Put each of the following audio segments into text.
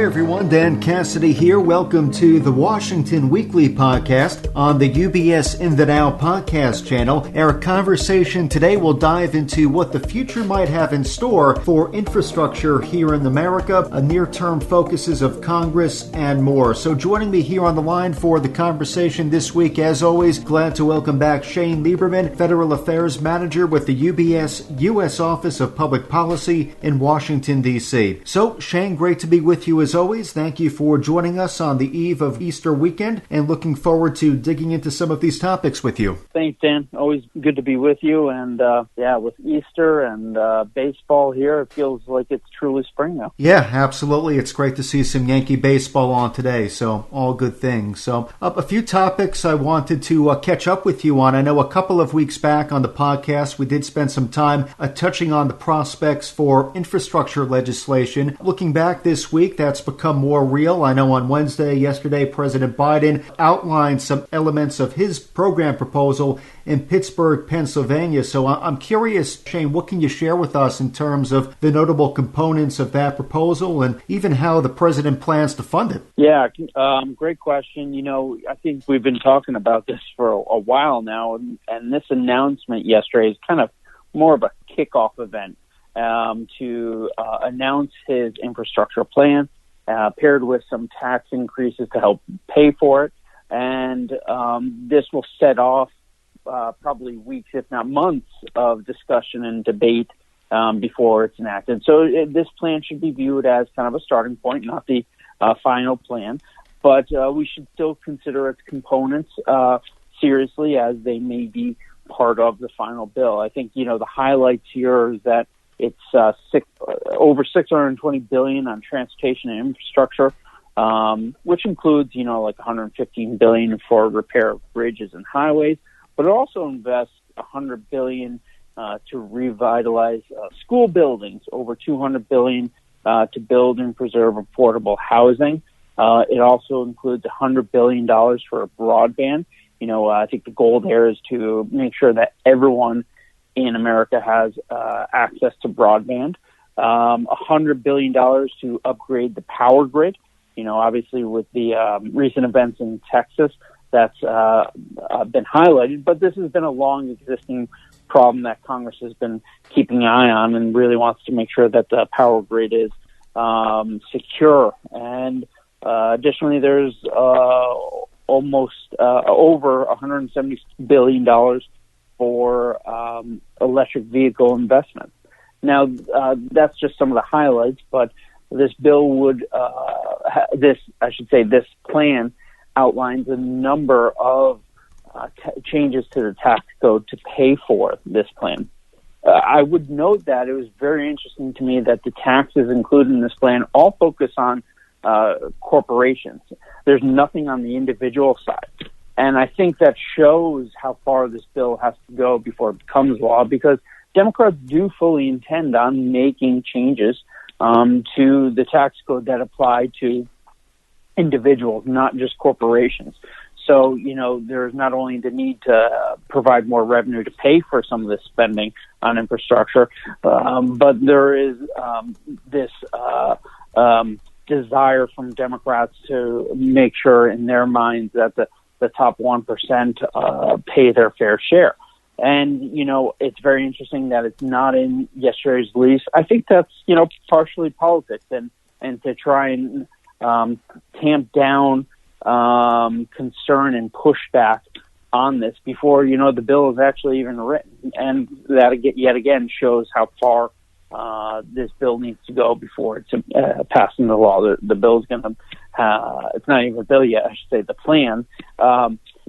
Hi everyone, Dan Cassidy here. Welcome to the Washington Weekly Podcast on the UBS In the Now podcast channel. Our conversation today will dive into what the future might have in store for infrastructure here in America, near-term focuses of Congress, and more. So joining me here on the line for the conversation this week, as always, glad to welcome back Shane Lieberman, Federal Affairs Manager with the UBS U.S. Office of Public Policy in Washington, D.C. So, Shane, great to be with you as always. Thank you for joining us on the eve of Easter weekend and looking forward to digging into some of these topics with you. Thanks, Dan. Always good to be with you. And with Easter and baseball here, it feels like it's truly spring now. Yeah, absolutely. It's great to see some Yankee baseball on today. So all good things. So a few topics I wanted to catch up with you on. I know a couple of weeks back on the podcast, we did spend some time touching on the prospects for infrastructure legislation. Looking back this week, that's become more real. I know on yesterday, President Biden outlined some elements of his program proposal in Pittsburgh, Pennsylvania. So I'm curious, Shane, what can you share with us in terms of the notable components of that proposal and even how the president plans to fund it? Yeah, great question. I think we've been talking about this for a while now, and this announcement yesterday is kind of more of a kickoff event to announce his infrastructure plan, paired with some tax increases to help pay for it. And this will set off probably weeks, if not months, of discussion and debate before it's enacted. So this plan should be viewed as kind of a starting point, not the final plan. But we should still consider its components seriously, as they may be part of the final bill. I think, the highlights here is that it's over $620 billion on transportation and infrastructure, which includes, like $115 billion for repair of bridges and highways. But it also invests $100 billion to revitalize school buildings, over $200 billion to build and preserve affordable housing. It also includes $100 billion for broadband. I think the goal there is to make sure that everyone in America has access to broadband. $100 billion to upgrade the power grid. Obviously with the recent events in Texas, that's been highlighted, but this has been a long existing problem that Congress has been keeping an eye on and really wants to make sure that the power grid is secure. And additionally, there's almost over $170 billion for electric vehicle investment. Now, that's just some of the highlights, but this bill would, this plan outlines a number of changes to the tax code to pay for this plan. I would note that it was very interesting to me that the taxes included in this plan all focus on corporations. There's nothing on the individual side. And I think that shows how far this bill has to go before it becomes law, because Democrats do fully intend on making changes to the tax code that apply to individuals, not just corporations. So, there's not only the need to provide more revenue to pay for some of this spending on infrastructure, but there is this desire from Democrats to make sure in their minds that the top 1% pay their fair share. And, it's very interesting that it's not in yesterday's release. I think that's, partially politics and to try and tamp down concern and pushback on this before, the bill is actually even written. And that, yet again, shows how far this bill needs to go before it's passed into law. The bill's going to, it's not even a bill yet, I should say, the plan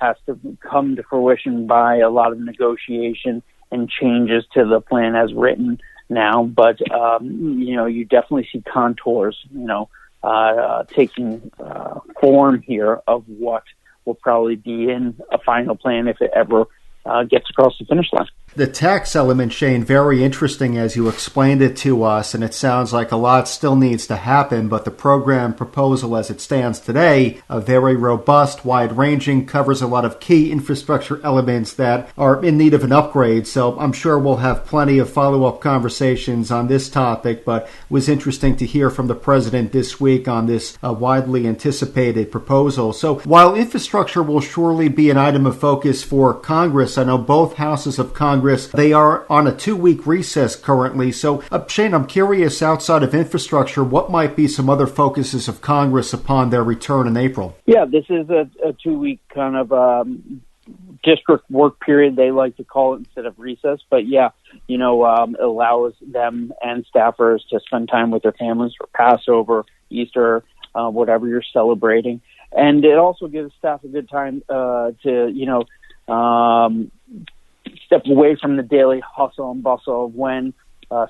has to come to fruition by a lot of negotiation and changes to the plan as written now. But, you definitely see contours, taking form here of what will probably be in a final plan if it ever gets across the finish line. The tax element, Shane, very interesting as you explained it to us, and it sounds like a lot still needs to happen, but the program proposal as it stands today, very robust, wide-ranging, covers a lot of key infrastructure elements that are in need of an upgrade, so I'm sure we'll have plenty of follow-up conversations on this topic, but it was interesting to hear from the President this week on this widely anticipated proposal. So while infrastructure will surely be an item of focus for Congress, I know both houses of Congress, they are on a 2-week recess currently. So, Shane, I'm curious, outside of infrastructure, what might be some other focuses of Congress upon their return in April? Yeah, this is a 2-week kind of district work period, they like to call it, instead of recess. But yeah, it allows them and staffers to spend time with their families for Passover, Easter, whatever you're celebrating. And it also gives staff a good time to step away from the daily hustle and bustle of when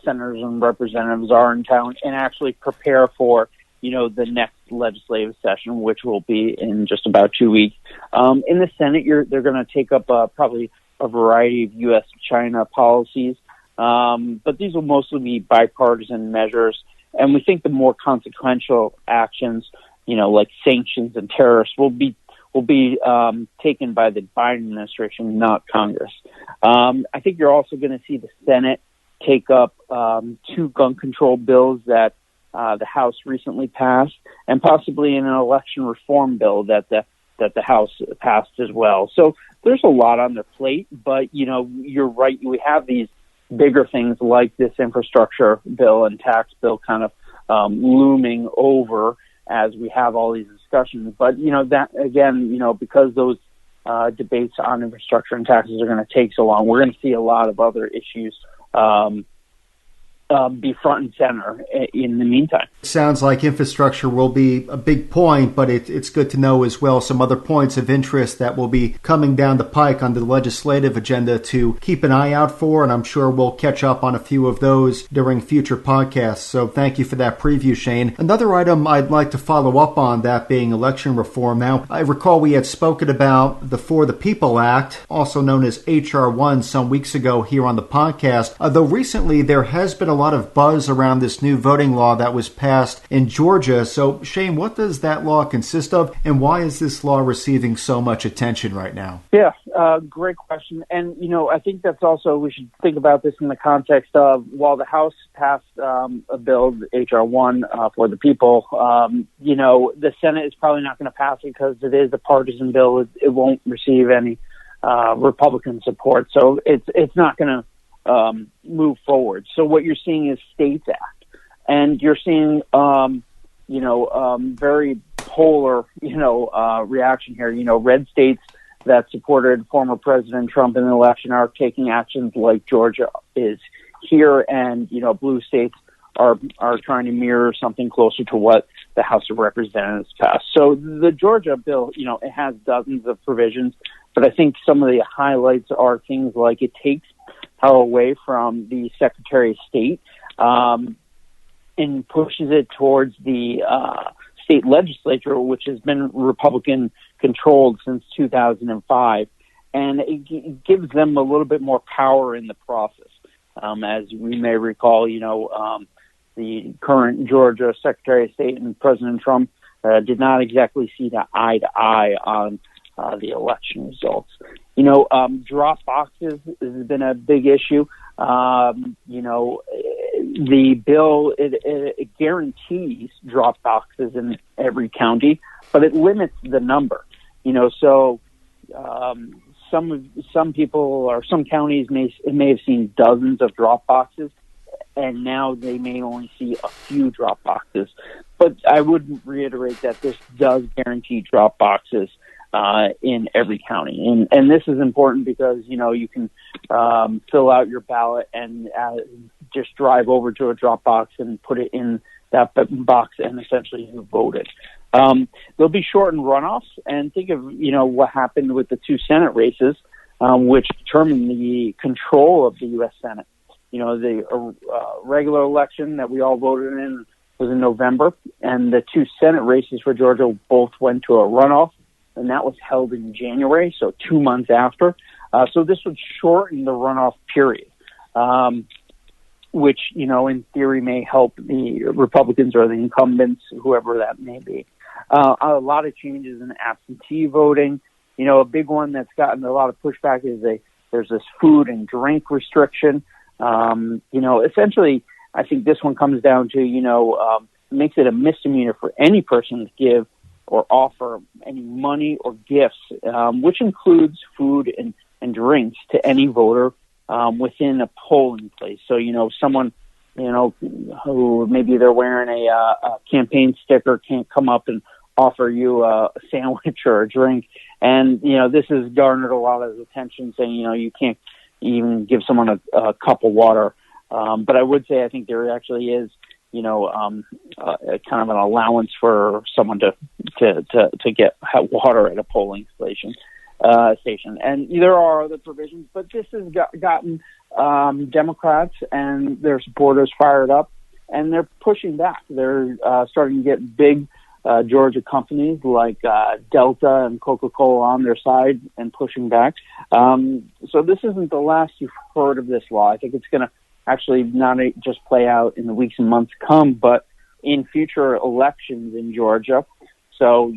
senators and representatives are in town and actually prepare for, the next legislative session, which will be in just about 2 weeks. In the Senate, they're going to take up probably a variety of U.S.-China policies, but these will mostly be bipartisan measures. And we think the more consequential actions, like sanctions and tariffs, will be taken by the Biden administration, not Congress. I think you're also going to see the Senate take up 2 gun control bills that the House recently passed, and possibly an election reform bill that the House passed as well. So there's a lot on their plate, but you're right. We have these bigger things like this infrastructure bill and tax bill kind of looming over as we have all these discussions. But, that again, because those debates on infrastructure and taxes are going to take so long, we're going to see a lot of other issues be front and center in the meantime. It sounds like infrastructure will be a big point, but it's good to know as well some other points of interest that will be coming down the pike on the legislative agenda to keep an eye out for, and I'm sure we'll catch up on a few of those during future podcasts. So thank you for that preview, Shane. Another item I'd like to follow up on, that being election reform. Now, I recall we had spoken about the For the People Act, also known as H.R. 1, some weeks ago here on the podcast, though recently there has been a lot of buzz around this new voting law that was passed in Georgia. So, Shane, what does that law consist of, and why is this law receiving so much attention right now? Yeah, great question. And, I think that's also, we should think about this in the context of, while the House passed a bill, H.R. 1, for the people, the Senate is probably not going to pass it because it is a partisan bill. It won't receive any Republican support. So it's not going to move forward. So what you're seeing is States Act, and you're seeing, very polar, reaction here. Red states that supported former President Trump in the election are taking actions like Georgia is here, and, blue states are trying to mirror something closer to what the House of Representatives passed. So the Georgia bill, it has dozens of provisions, but I think some of the highlights are things like it takes power away from the Secretary of State and pushes it towards the state legislature, which has been Republican controlled since 2005, and it gives them a little bit more power in the process. As we may recall, the current Georgia Secretary of State and President Trump did not exactly see eye to eye on the election results. Drop boxes has been a big issue. The bill, it guarantees drop boxes in every county, but it limits the number. So some people or some counties may have seen dozens of drop boxes, and now they may only see a few drop boxes. But I would reiterate that this does guarantee drop boxes in every county. And this is important because, you can fill out your ballot and just drive over to a drop box and put it in that box, and essentially you voted. There'll be shortened runoffs, and think of, what happened with the 2 Senate races, which determined the control of the U.S. Senate. The regular election that we all voted in was in November, and the 2 Senate races for Georgia both went to a runoff, and that was held in January, so 2 months after. So this would shorten the runoff period, which, in theory may help the Republicans or the incumbents, whoever that may be. A lot of changes in absentee voting. A big one that's gotten a lot of pushback is there's this food and drink restriction. Essentially, I think this one comes down to, makes it a misdemeanor for any person to give or offer any money or gifts, which includes food and drinks to any voter within a polling place. So, someone, who maybe they're wearing a campaign sticker can't come up and offer you a sandwich or a drink. And, this has garnered a lot of attention saying, you can't even give someone a cup of water. But I would say I think there actually is, kind of an allowance for someone to get water at a polling station. And there are other provisions, but this has gotten Democrats and their supporters fired up, and they're pushing back. They're starting to get big Georgia companies like Delta and Coca-Cola on their side and pushing back. So this isn't the last you've heard of this law. I think it's going to actually not just play out in the weeks and months to come, but in future elections in Georgia. So,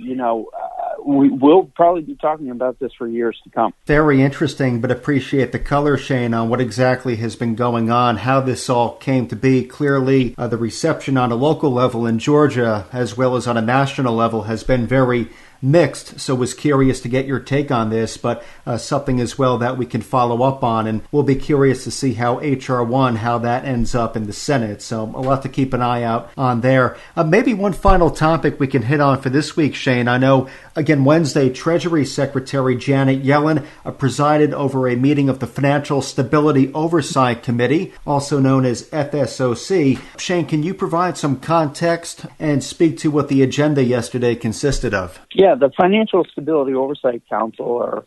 we will probably be talking about this for years to come. Very interesting, but appreciate the color, Shane, on what exactly has been going on, how this all came to be. Clearly, the reception on a local level in Georgia, as well as on a national level, has been very mixed, so was curious to get your take on this, but something as well that we can follow up on, and we'll be curious to see how H.R. 1, how that ends up in the Senate, so a lot to keep an eye out on there. Maybe one final topic we can hit on for this week, Shane. I know, again, Wednesday, Treasury Secretary Janet Yellen presided over a meeting of the Financial Stability Oversight Committee, also known as FSOC. Shane, can you provide some context and speak to what the agenda yesterday consisted of? Yeah, the Financial Stability Oversight Council, or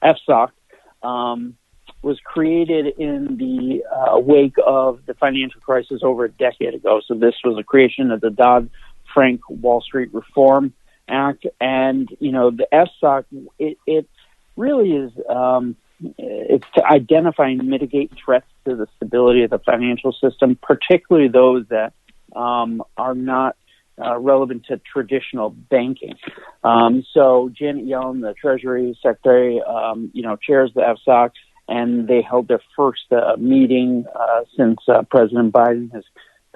FSOC, was created in the wake of the financial crisis over a decade ago. So this was a creation of the Dodd-Frank Wall Street Reform Act. And, the FSOC, it really is, it's to identify and mitigate threats to the stability of the financial system, particularly those that are not relevant to traditional banking. So Janet Yellen, the Treasury Secretary, chairs the FSOC, and they held their first meeting since President Biden has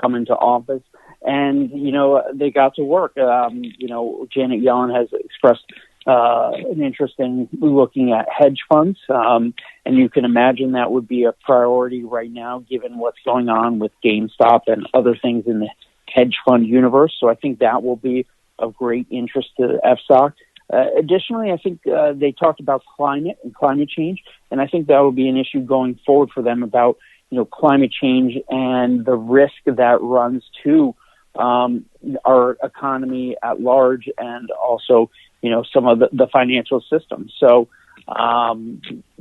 come into office. And, they got to work. Janet Yellen has expressed an interest in looking at hedge funds. And you can imagine that would be a priority right now, given what's going on with GameStop and other things in the hedge fund universe. So I think that will be of great interest to the FSOC. Additionally, I think they talked about climate and climate change, and I think that will be an issue going forward for them about, climate change and the risk that runs to our economy at large and also, some of the financial system. So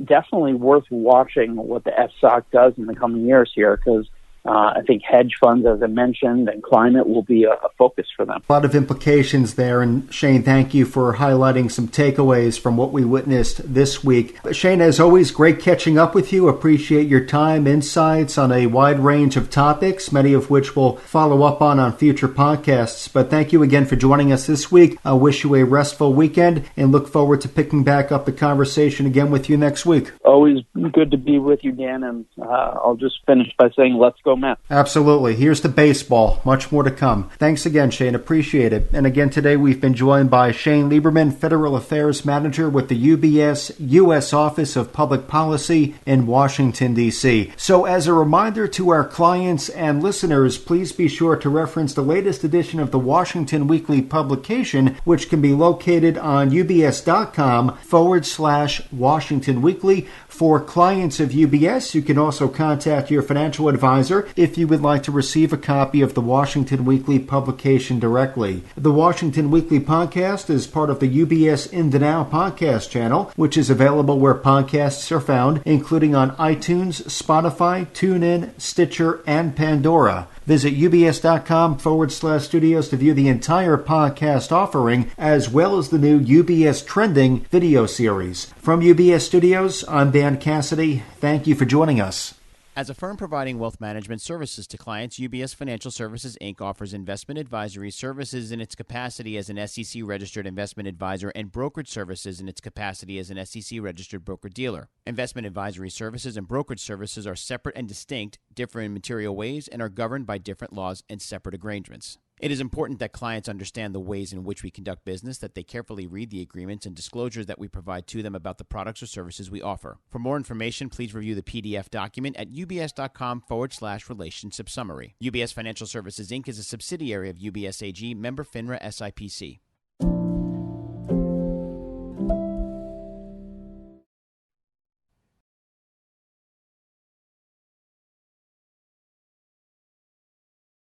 definitely worth watching what the FSOC does in the coming years here, because I think hedge funds, as I mentioned, and climate will be a focus for them. A lot of implications there. And Shane, thank you for highlighting some takeaways from what we witnessed this week. Shane, as always, great catching up with you. Appreciate your time, insights on a wide range of topics, many of which we'll follow up on future podcasts. But thank you again for joining us this week. I wish you a restful weekend and look forward to picking back up the conversation again with you next week. Always good to be with you, Dan. And I'll just finish by saying, let's go, Matt. Absolutely. Here's to baseball. Much more to come. Thanks again, Shane. Appreciate it. And again, today we've been joined by Shane Lieberman, Federal Affairs Manager with the UBS U.S. Office of Public Policy in Washington, D.C. So as a reminder to our clients and listeners, please be sure to reference the latest edition of the Washington Weekly publication, which can be located on ubs.com/Washington Weekly. For clients of UBS, you can also contact your financial advisor or if you would like to receive a copy of the Washington Weekly publication directly. The Washington Weekly podcast is part of the UBS In the Now podcast channel, which is available where podcasts are found, including on iTunes, Spotify, TuneIn, Stitcher, and Pandora. Visit ubs.com/studios to view the entire podcast offering, as well as the new UBS Trending video series. From UBS Studios, I'm Dan Cassidy. Thank you for joining us. As a firm providing wealth management services to clients, UBS Financial Services, Inc. offers investment advisory services in its capacity as an SEC-registered investment advisor and brokerage services in its capacity as an SEC-registered broker-dealer. Investment advisory services and brokerage services are separate and distinct, differ in material ways, and are governed by different laws and separate arrangements. It is important that clients understand the ways in which we conduct business, that they carefully read the agreements and disclosures that we provide to them about the products or services we offer. For more information, please review the PDF document at ubs.com/relationship summary. UBS Financial Services, Inc. is a subsidiary of UBS AG, member FINRA SIPC.